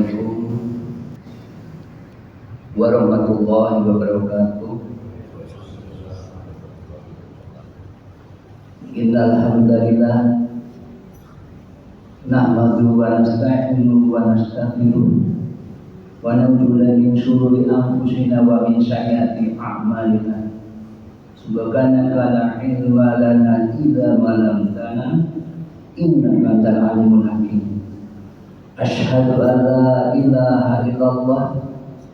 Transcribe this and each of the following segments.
Assalamualaikum warahmatullahi wabarakatuh. Innal hamdalillah nahmaduhu wa nasta'inuhu wa nastaghfiruh wa na'udzu min shururi anfusina wa min sayyiati a'malina. Subhanaka la ilma lana illa ma 'allamtana innaka antal alimul hakim. Asyhadu an la ilaha illallah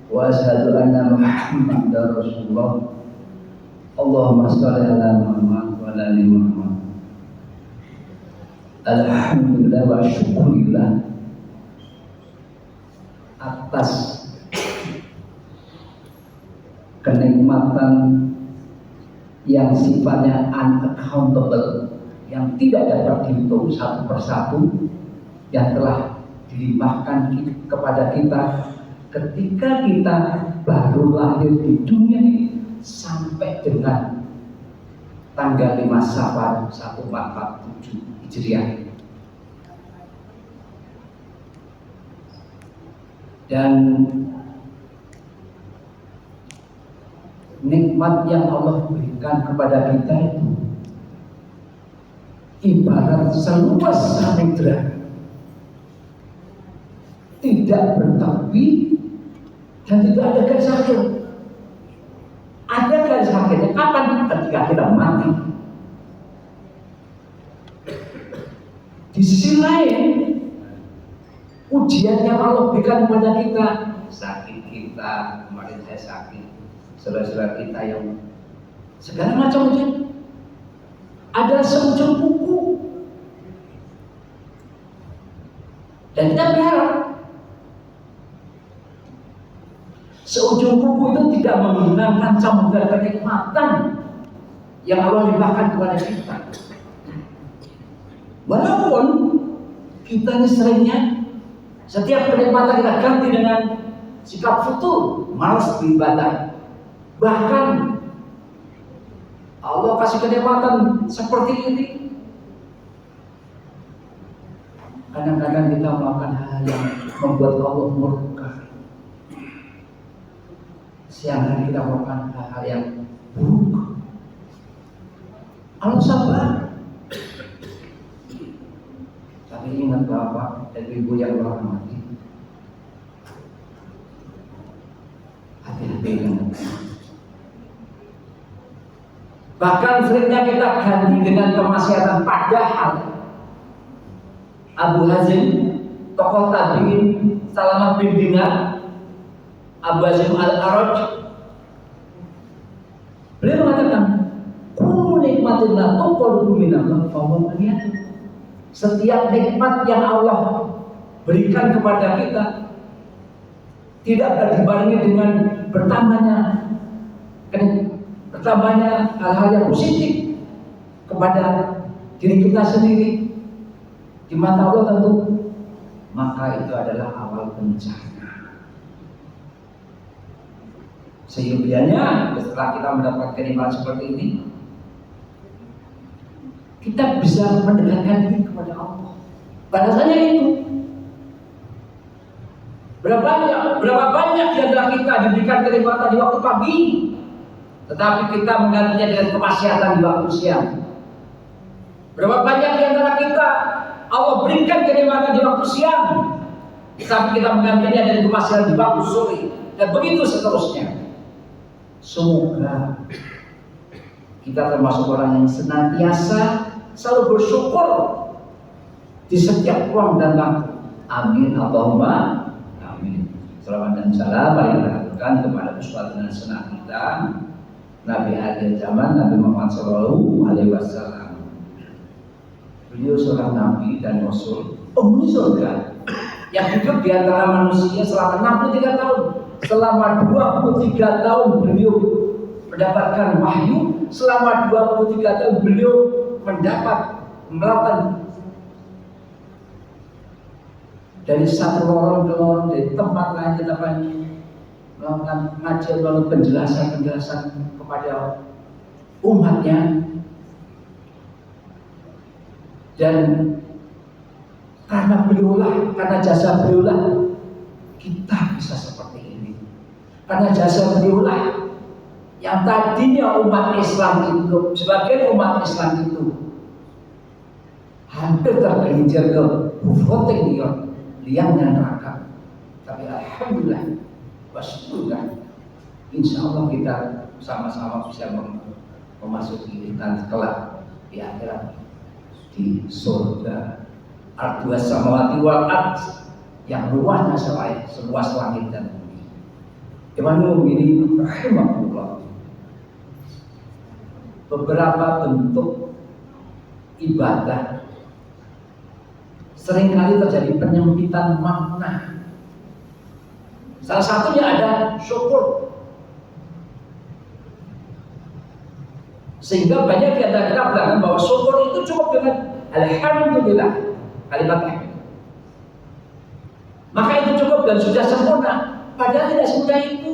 wa asyhadu anna Muhammadar Rasulullah. Allahumma shalli ala Muhammad wa ala ali Muhammad. Alhamdulillah wa syukurillah atas kenikmatan yang sifatnya unaccountable, yang tidak dapat dihitung satu persatu, yang telah dilimpahkan kepada kita ketika kita baru lahir di dunia ini sampai dengan tanggal 5 Safar 1447 Hijriah. Dan nikmat yang Allah berikan kepada kita itu ibarat seluas samudra, tidak bertepi dan tidak ada garis akhir. Ada garis akhirnya kapan? Ketika kita mati. Di sisi lain, ujian yang Allah berikan kepada kita, sakit kita, kemarin saya sakit, saudara-saudara kita yang segala macam ujian, ada seujung kuku, dan kita berharap seujung kuku itu tidak menghilangkan samudera kenikmatan yang Allah limpahkan kepada kita. Walaupun kita ini seringnya setiap kenikmatan kita ganti dengan sikap futur, malas beribadah. Bahkan Allah kasih kenikmatan seperti ini, kadang-kadang kita melakukan hal yang membuat Allah murka. Siang hari kita melakukan hal-hal yang buruk. Allah sabar. Tapi ingat Bapak dan Ibu yang dirahmati, hati-hati dengan bahkan seringnya kita ganti dengan kemaksiatan. Padahal Abu Hazim, tokoh tabi'in Salamah bin Dinar, Abu Hazim Al-Araj, beliau mengatakan, kullu nikmatin la tuqalu minallah fa huwa maniyatun. Setiap nikmat yang Allah berikan kepada kita tidak akan dibarengi dengan bertambahnya hal-hal yang positif kepada diri kita sendiri. Di mata Allah tentu, maka itu adalah awal bencana. Sehingga setelah kita mendapatkan kenikmatan seperti ini, kita bisa mendekatkan diri kepada Allah. Balasannya itu. Berapa banyak di antara kita diberikan kenikmatan di waktu pagi, tetapi kita menggantinya dengan kemaksiatan di waktu siang. Berapa banyak di antara kita Allah berikan kenikmatan di waktu siang, tetapi kita menggantinya dengan kemaksiatan di waktu sore, dan begitu seterusnya. Semoga kita termasuk orang yang senantiasa selalu bersyukur di setiap ruang dan waktu. Amin Allahumma amin. Selamat dan salam mari kita haturkan kepada uswatun hasanah kita, Nabi akhir zaman, Nabi Muhammad SAW. Beliau seorang Nabi dan Rasul, penghuni surga, yang hidup di antara manusia selama 63 tahun. Selama 23 tahun beliau mendapatkan wahyu. Selama 23 tahun beliau melakukan dari satu lorong ke lorong, dari tempat lain ke tempat lain, melakukan pengajian lalu penjelasan kepada umatnya. Dan karena jasa beliaulah Karena jasa beliaulah yang tadinya umat Islam itu, sebagian umat Islam itu hampir tergelincir ke voting liangnya neraka. Tapi alhamdulillah, wasyukur, insya Allah kita sama-sama bisa memasuki nanti kelak di akhirat di surga ardua samawati wal ard yang luasnya seluas langit dan bumi. Ikhwanul mu'minin rahimahullah. Beberapa bentuk ibadah seringkali terjadi penyempitan makna. Salah satunya ada syukur. Sehingga banyak di antara kita beranggapan bahwa syukur itu cukup dengan alhamdulillah, kalimat hamid. Maka itu cukup dan sudah sempurna. Padahal tidak semudah itu.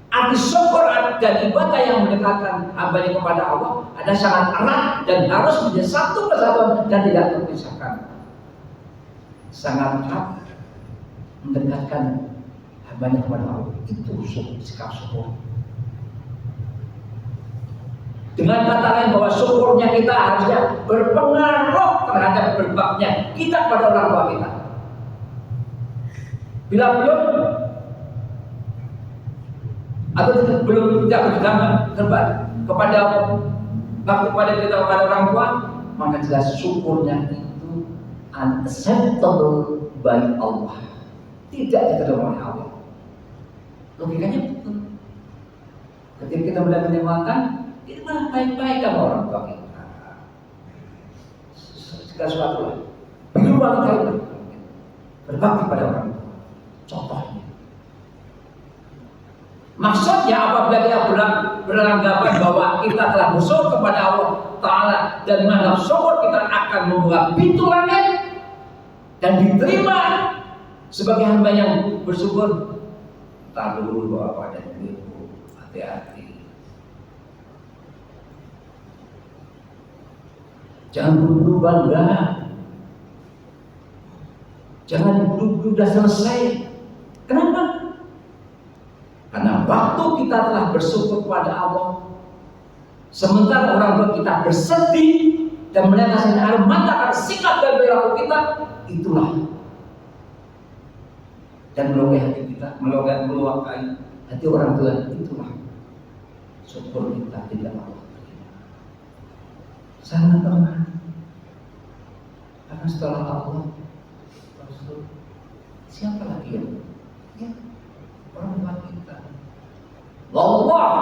Arti syukur dan ibadah yang mendekatkan hamba kepada Allah ada sangat erat dan harus menjadi satu kesatuan dan tidak terpisahkan. Sangat erat mendekatkan hamba kepada Allah, itu sikap syukur. Dengan kata lain bahwa syukurnya kita harusnya berpengaruh terhadap berbaktinya kita kepada orang tua kita. Bila belum atau belum tidak berdampak kepada bakti kepada kita kepada orang tua, maka jelas syukurnya itu unacceptable by Allah, tidak diterima oleh Allah. Logikanya betul. Ketika kita mendapat makan, itu malah baik-baik sama orang tua kita. Segala sesuatu lah. Berulang kali berbakti pada orang tua. Contohnya. Maksudnya apabila kita beranggapan bahwa kita telah bersyukur kepada Allah Ta'ala dan menganggap syukur kita akan membuka pintu langit dan diterima sebagai hamba yang bersyukur, tak dulu bawa pada diriku, hati-hati. Jangan buru-buru bangga, jangan buru-buru udah selesai. Kenapa? Karena waktu kita telah bersyukur kepada Allah, sementara orang tua kita bersedih dan meneteskan air mata karena sikap dan perilaku kita, itulah dan melukai hati kita, melukai hati orang tua, itulah syukur kita tidak Allah terima. Sangat tenang, karena setelah Allah, Rasul, siapa lagi ya? Orang tua kita. Allah,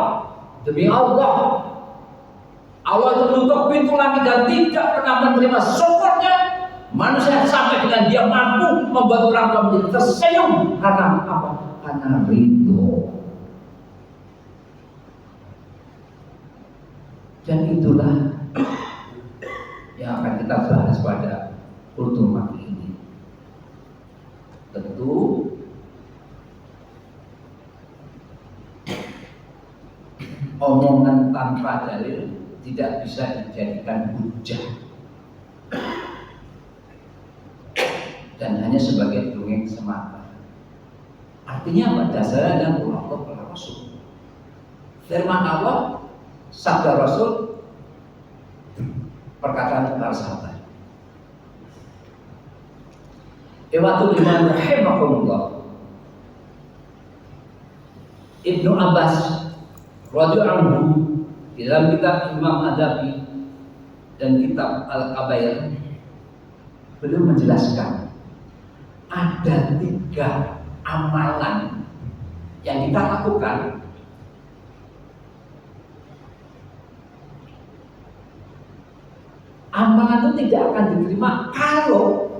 demi Allah itu menutup pintu langit dan tidak pernah menerima syukurnya manusia sampai dengan dia mampu membuat orang tua menjadi tersenyum. Karena apa? Karena ridho. Dan itulah yang akan kita bahas pada kultum pagi ini. Tentu omongan tanpa dalil tidak bisa dijadikan hujah dan hanya sebagai dongeng semata. Artinya apa? Dasarnya dan Allah dan Rasul. Firman Allah, sabda Rasul, perkataan para sahabat. Iwatul iman rahimahullah. Ibnu Abbas radhiyallahu anhu di dalam kitab Imam Adabi dan kitab Al-Kabair, beliau menjelaskan ada 3 amalan yang kita lakukan amalan itu tidak akan diterima kalau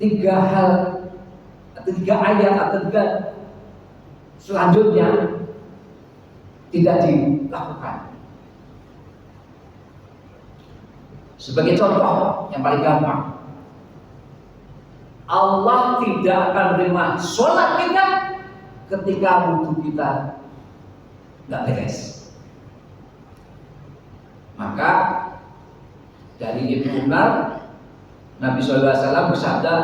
3 hal atau 3 ayat atau 3 selanjutnya tidak dilakukan. Sebagai contoh yang paling gampang, Allah tidak akan menerima sholat kita ketika wudhu kita nggak beres. Maka dari Ibnu Umar, Nabi SAW bersabda,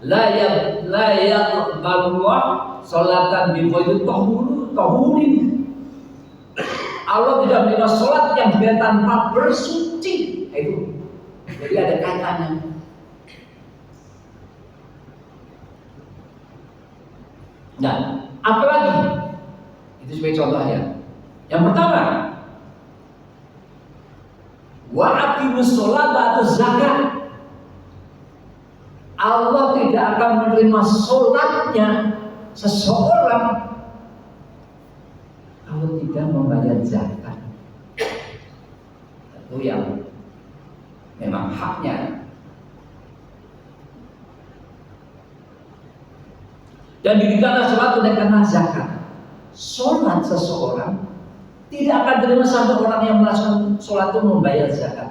la yaqbalullah sholatan bi ghairi tahurin. Allah tidak menerima sholat yang dia tanpa bersuci. Itu. Jadi ada kaitannya. Nah, apalagi? Itu sebagai contohnya. Yang pertama, wa aqimus sholat atau zakat. Allah tidak akan menerima sholatnya seseorang kalau tidak membayar zakat. Itu yang memang haknya. Dan didirikanlah sholat karena zakat. Sholat seseorang tidak akan terima sampai orang yang melaksanakan sholat itu membayar zakat.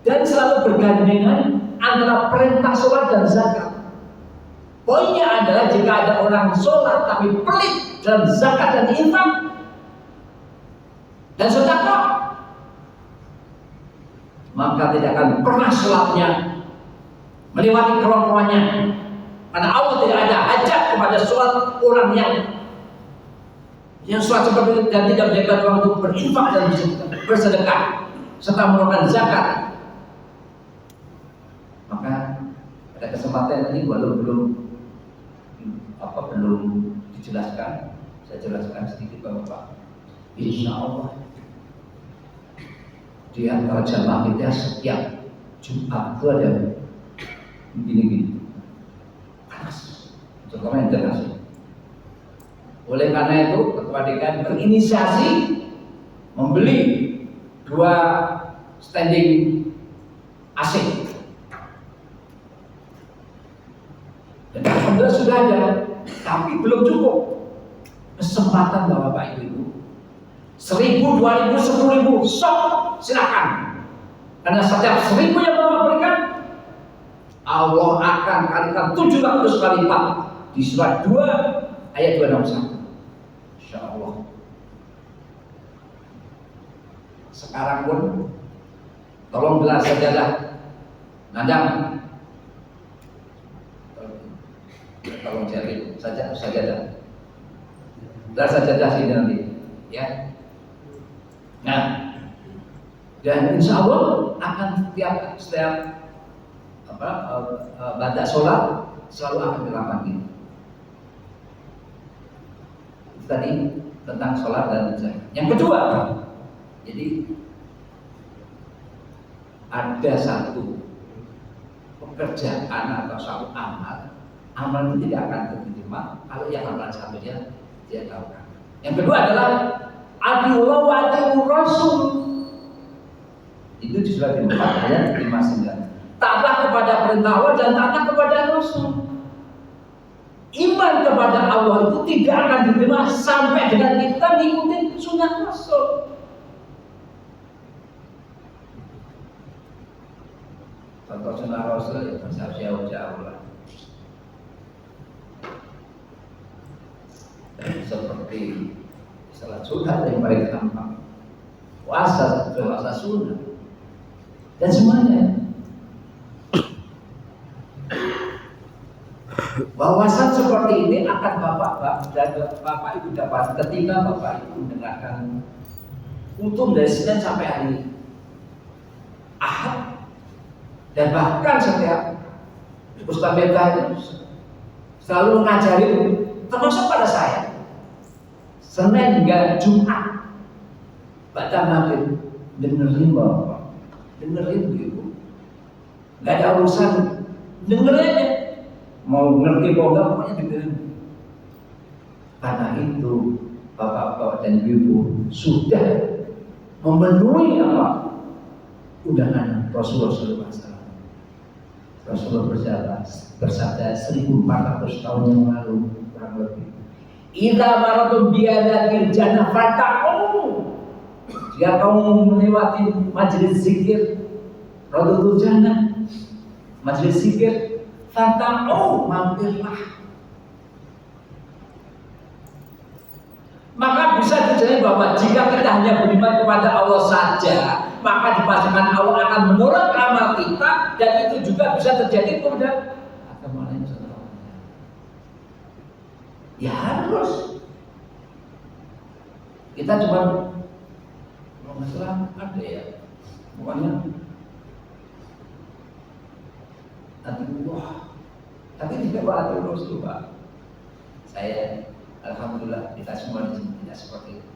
Dan selalu bergandengan antara perintah sholat dan zakat. Poinnya adalah jika ada orang sholat tapi pelit dalam zakat dan infak dan sedekah, maka tidak akan pernah sholatnya melewati kerongkongannya. Karena Allah tidak ada hajat kepada sholat orang yang sholat seperti itu dan tidak menjadikan orang itu berinfak dan bersedekah serta mengeluarkan zakat. Maka pada kesempatan tadi belum dijelaskan, saya jelaskan sedikit Bapak. Insya Allah di antara jamaah kita setiap Jumat itu ada begini panas, contohnya internasional. Oleh karena itu Ketua DKM berinisiasi membeli 2 standing AC. Dan alhamdulillah sudah ada, tapi belum cukup. Kesempatan Bapak Ibu, 1.000, 2.000, 10.000, sok silakan. Karena setiap 1.000 yang Bapak berikan, Allah akan kalikan 700 kali lipat di surat 2 ayat 261. Insya Allah. Sekarang pun tolong gelar sajadah Nandang, tolong cari sajadah gelar sajadah sini nanti ya. Nah, dan insya Allah akan setiap baca sholat selalu akan dilakukan ini. Itu tadi tentang sholat dan zakat. Yang kedua, jadi ada satu pekerjaan atau satu amal itu tidak akan diterima kalau yang amalan satu dia tahu. Yang kedua adalah atiullah wa atiur rasul. Itu di surat 4 ayat 59. Taatlah kepada perintah Allah dan taatlah kepada Rasul. Iman kepada Allah itu tidak akan diterima sampai dengan kita mengikuti sunnah Rasul. Contoh sunnah Rasul ya jauh-jauh lah. Seperti salat sunnah yang paling gampang, puasa sunnah dan semuanya. Wawasan seperti ini akan Bapak Ibu dapat ketika Bapak Ibu mendengarkan utuh dari Senin sampai hari Ahad, dan bahkan setiap Ustaz Beta itu selalu mengajarin, termasuk pada saya, Senin hingga Jumat baca maghrib, dengerin Bapak, dengerin Ibu, nggak ada urusan, dengerin aja. Mau ngerti mau enggak, pokoknya dengerin. Karena itu Bapak-bapak dan Ibu sudah memenuhi undangan Rasulullah SAW. Rasulullah bersabda 1.400 tahun yang lalu kurang lebih. Idza maratum biadatil jannah fataqu. Jika kamu melewati majelis zikir Raudhatul Jannah, majelis zikir, mampirlah. Maka bisa terjadi bahwa jika kita hanya beriman kepada Allah saja, maka dipastikan Allah akan menolak amal kita, dan itu juga bisa terjadi kepada agama lain saudara. Ya harus. Kita cuma kalau nggak salah ada ya, pokoknya Atullah, tapi tidak Pak Atullah itu Pak. Saya alhamdulillah kita semua di sini tidak seperti itu.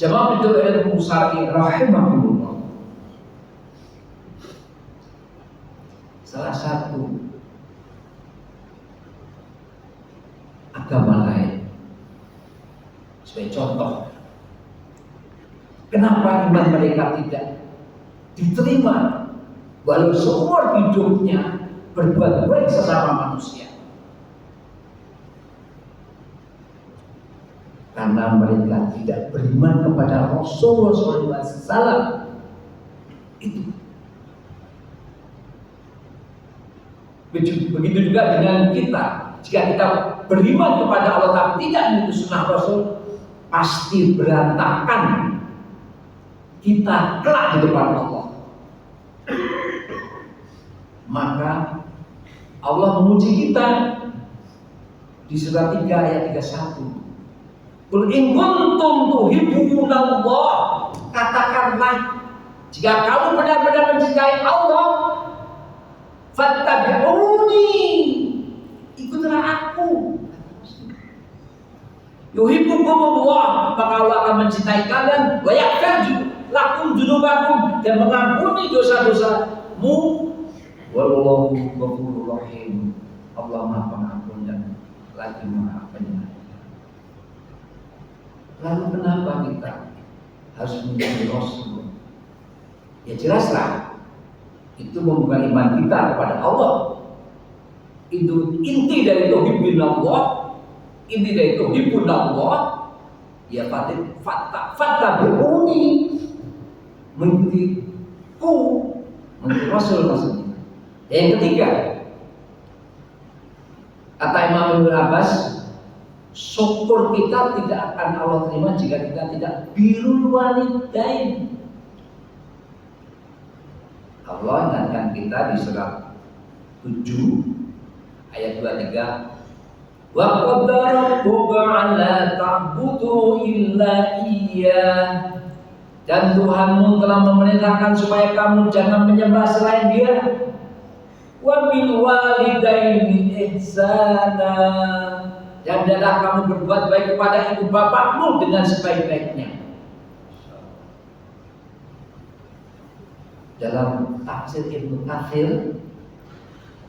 Jamaah itu ilmu syar'i rahimahullah. Salah satu agama lain sebagai contoh kenapa iman mereka tidak diterima walau seumur hidupnya berbuat baik sesama manusia, karena mereka tidak beriman kepada Rasulullah SAW. Itu begitu juga dengan kita. Jika kita beriman kepada Allah tapi tidak mengikuti sunnah Rasul, pasti berantakan kita kelak di depan Allah. Maka Allah menguji kita di surat 3 ayat 31. Qul in kuntum tuhibbunallah, katakanlah jika kamu benar-benar mencintai Allah, fattabi'uni, ikutlah aku. Yuhibbukumullah, maka Allah akan mencintai kalian, wa yaghfir lakum dzunubakum, dan mengampuni dosa-dosamu. Wallahu ghafurur rahim, Allah Maha Pengampun dan lagi Maha Penyayang. Lalu kenapa kita harus menjadi Rasul? Ya jelaslah, itu membuka iman kita kepada Allah. Itu inti dari tauhidillah, inti dari tauhidillah. Ya fattabi'uni, mengikutiku, mengikuti Rasul maksudnya. Yang ketiga, kata Imam Ibnu Abbas, syukur kita tidak akan Allah terima jika kita tidak birrul walidain. Allah ingatkan kita di surat 7 ayat 23, wa qadara rabbuka alla ta'budu illa iyyah, dan Tuhanmu telah memerintahkan supaya kamu jangan menyembah selain Dia. Wa bil walidaini ihsana, dan hendaklah kamu berbuat baik kepada ibu bapakmu dengan sebaik-baiknya. Dalam tafsir Ibnu Katsir,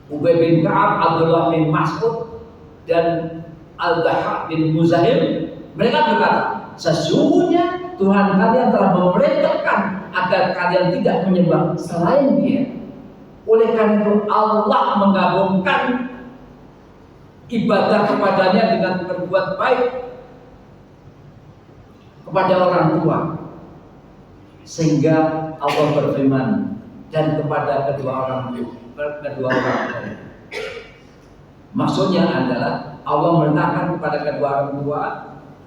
Ubay bin Ka'ab, Abdullah bin Mas'ud, dan Al-Bahaq bin Muzahim, mereka berkata, sesungguhnya Tuhan kalian telah memerintahkan agar kalian tidak menyembah selain Dia. Oleh karena itu Allah menggabungkan ibadah kepadanya dengan berbuat baik kepada orang tua, sehingga Allah berfirman, dan kepada kedua orang tua. Maksudnya adalah Allah memerintahkan kepada kedua orang tua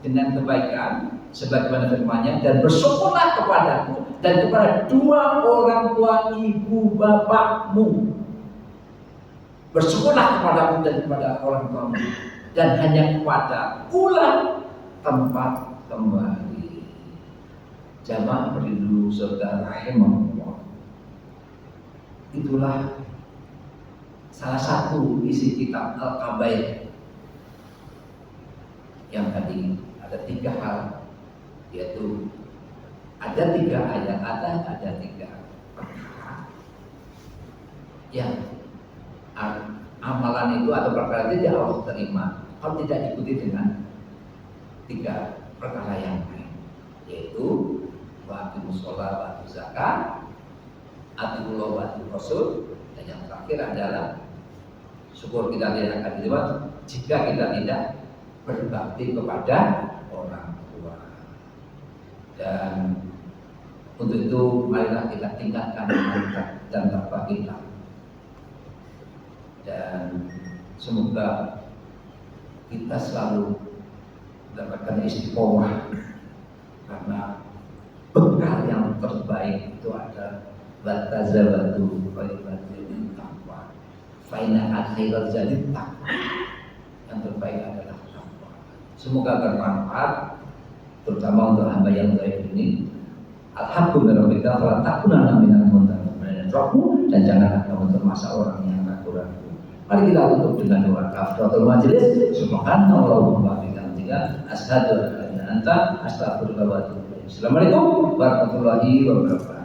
dengan kebaikan sebagaimana firman-Nya, dan bersyukurlah kepadaku dan kepada dua orang tua ibu bapakmu. Bersyukurlah kepadaku dan kepada orang tuamu, dan hanya kepada pula tempat kembali. Jamaah berilu saudara rahimahullah. Itulah salah satu isi kitab Al-Kabair yang tadi ada 3 hal, yaitu ada 3 ayat, ada 3 perkara yang amalan itu atau perkara itu tidak Allah terima kalau tidak diikuti dengan 3 perkara yang lain, yaitu waqimus shalah wa atuz zakat, atiullah wa atir rasul, dan yang terakhir adalah syukur kita tidak akan diterima jika kita tidak berbakti kepada orang tua. Dan untuk itu marilah kita tingkatkan iman dan takwa kita, dan semoga kita selalu mendapatkan istiqomah, karena bekal yang terbaik itu ada batazabatu khairan min taqwa. Faina akhirat jadi takwa. Yang terbaik adalah takwa. Semoga bermanfaat, terutama untuk hamba yang baik ini. Alhamdulillah kita telah takunana minal muntarin dan janganlah kamu termasuk orang yang ragu-ragu. Mari kita tutup dengan doa kafaratul majelis. Subhanallah wa bihamdihi asyhadu an la ilaha illa anta astaghfiruka wa atubu ilaik. Assalamualaikum warahmatullahi wabarakatuh.